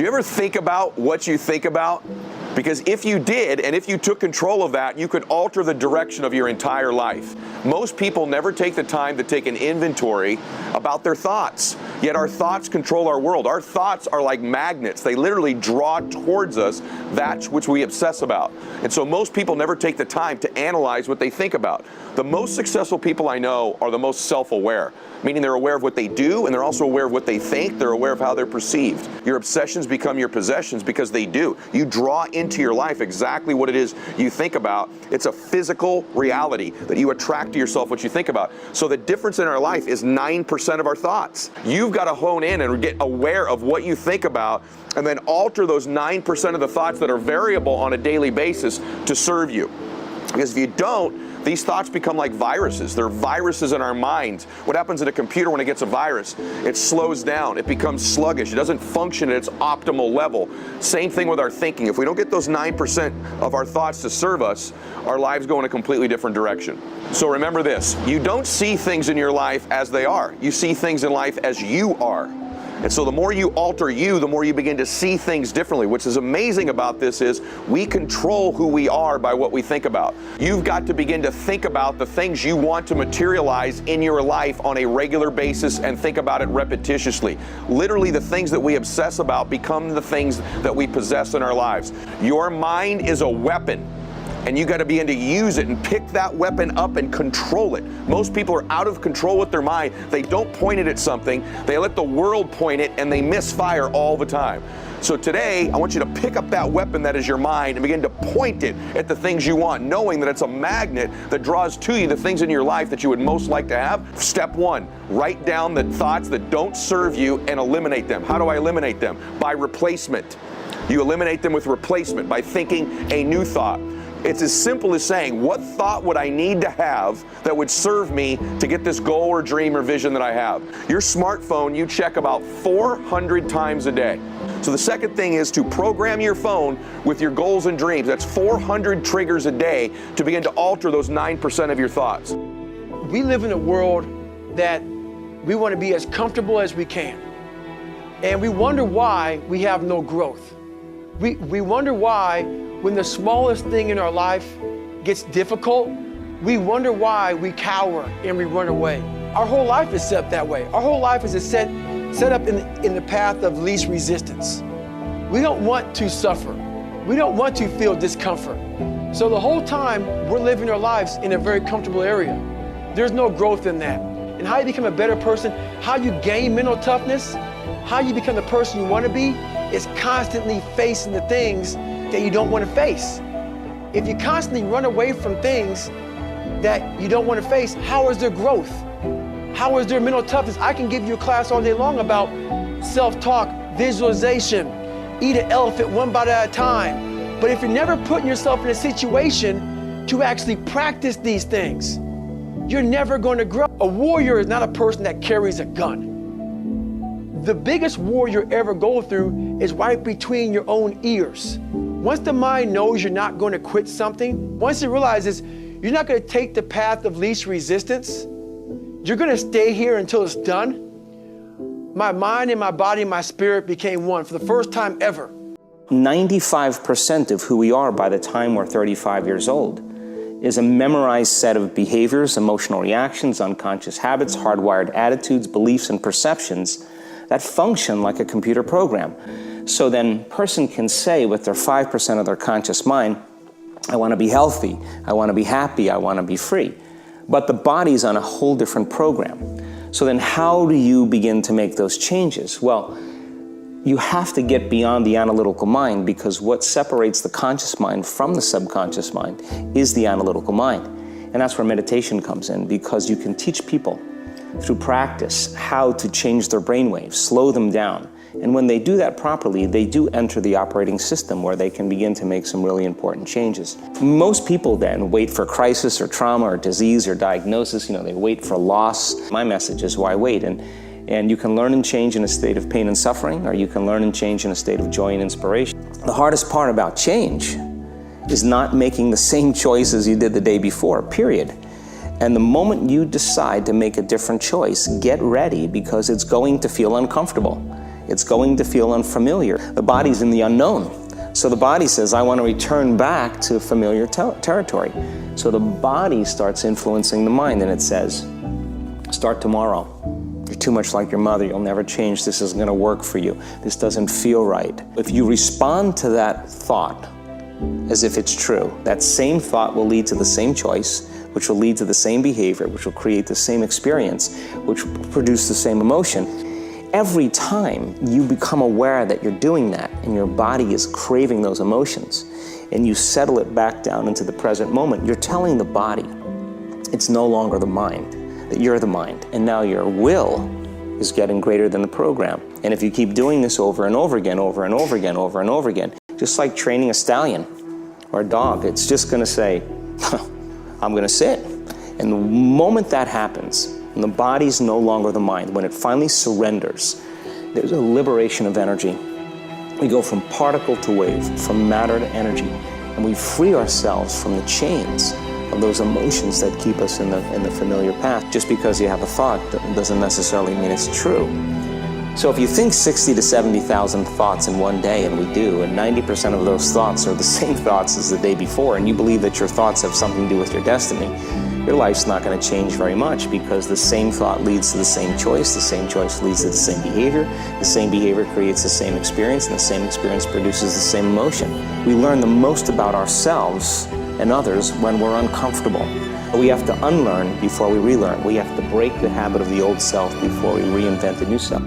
Do you ever think about what you think about? Because if you did, and if you took control of that, you could alter the direction of your entire life. Most people never take the time to take an inventory about their thoughts, yet our thoughts control our world. Our thoughts are like magnets. They literally draw towards us that which we obsess about. And so most people never take the time to analyze what they think about. The most successful people I know are the most self-aware, meaning they're aware of what they do, and they're also aware of what they think. They're aware of how they're perceived. Your obsessions become your possessions because they do. You draw into your life exactly what it is you think about. It's a physical reality that you attract to yourself what you think about. So the difference in our life is 9% of our thoughts. You've got to hone in and get aware of what you think about, and then alter those 9% of the thoughts that are variable on a daily basis to serve you. Because if you don't, these thoughts become like viruses. They're viruses in our minds. What happens in a computer when it gets a virus? It slows down. It becomes sluggish. It doesn't function at its optimal level. Same thing with our thinking. If we don't get those 9% of our thoughts to serve us, our lives go in a completely different direction. So remember this, you don't see things in your life as they are. You see things in life as you are. And so the more you alter you, the more you begin to see things differently. What's is amazing about this is we control who we are by what we think about. You've got to begin to think about the things you want to materialize in your life on a regular basis and think about it repetitiously. Literally, the things that we obsess about become the things that we possess in our lives. Your mind is a weapon, and you got to begin to use it and pick that weapon up and control it. Most people are out of control with their mind. They don't point it at something. They let the world point it, and they misfire all the time. So today, I want you to pick up that weapon that is your mind and begin to point it at the things you want, knowing that it's a magnet that draws to you the things in your life that you would most like to have. Step one, write down the thoughts that don't serve you and eliminate them. How do I eliminate them? By replacement. You eliminate them with replacement, by thinking a new thought. It's as simple as saying, what thought would I need to have that would serve me to get this goal or dream or vision that I have? Your smartphone, you check about 400 times a day. So the second thing is to program your phone with your goals and dreams. That's 400 triggers a day to begin to alter those 9% of your thoughts. We live in a world that we want to be as comfortable as we can. And we wonder why we have no growth. We wonder why when the smallest thing in our life gets difficult, we wonder why we cower and we run away. Our whole life is set up that way. Our whole life is set up in the path of least resistance. We don't want to suffer. We don't want to feel discomfort. So the whole time we're living our lives in a very comfortable area. There's no growth in that. And how you become a better person, how you gain mental toughness, how you become the person you want to be, is constantly facing the things that you don't want to face. If you constantly run away from things that you don't want to face, how is there growth? How is there mental toughness? I can give you a class all day long about self-talk, visualization, eat an elephant one bite at a time. But if you're never putting yourself in a situation to actually practice these things, you're never going to grow. A warrior is not a person that carries a gun. The biggest war you'll ever go through is right between your own ears. Once the mind knows you're not going to quit something, once it realizes you're not going to take the path of least resistance, you're going to stay here until it's done. My mind and my body and my spirit became one for the first time ever. 95% of who we are by the time we're 35 years old is a memorized set of behaviors, emotional reactions, unconscious habits, hardwired attitudes, beliefs, and perceptions that function like a computer program. So then a person can say with their 5% of their conscious mind, I want to be healthy, I want to be happy, I want to be free. But the body's on a whole different program. So then how do you begin to make those changes? Well, you have to get beyond the analytical mind, because what separates the conscious mind from the subconscious mind is the analytical mind. And that's where meditation comes in, because you can teach people through practice how to change their brainwaves, slow them down. And when they do that properly, they do enter the operating system where they can begin to make some really important changes. Most people then wait for crisis or trauma or disease or diagnosis. They wait for loss. My message is, why wait? And you can learn and change in a state of pain and suffering, or you can learn and change in a state of joy and inspiration. The hardest part about change is not making the same choices you did the day before, period. And the moment you decide to make a different choice, get ready, because it's going to feel uncomfortable. It's going to feel unfamiliar. The body's in the unknown. So the body says, I want to return back to familiar territory. So the body starts influencing the mind, and it says, start tomorrow. You're too much like your mother. You'll never change. This isn't going to work for you. This doesn't feel right. If you respond to that thought as if it's true, that same thought will lead to the same choice, which will lead to the same behavior, which will create the same experience, which will produce the same emotion. Every time you become aware that you're doing that and your body is craving those emotions and you settle it back down into the present moment, you're telling the body it's no longer the mind, that you're the mind, and now your will is getting greater than the program. And if you keep doing this over and over again, over and over again, over and over again, just like training a stallion or a dog, it's just going to say, I'm going to sit. And the moment that happens, and the body's no longer the mind, when it finally surrenders, there's a liberation of energy. We go from particle to wave, from matter to energy, and we free ourselves from the chains of those emotions that keep us in the familiar path. Just because you have a thought doesn't necessarily mean it's true. So if you think 60 to 70,000 thoughts in one day, and we do, and 90% of those thoughts are the same thoughts as the day before, and you believe that your thoughts have something to do with your destiny, your life's not going to change very much, because the same thought leads to the same choice leads to the same behavior creates the same experience, and the same experience produces the same emotion. We learn the most about ourselves and others when we're uncomfortable. We have to unlearn before we relearn. We have to break the habit of the old self before we reinvent a new self.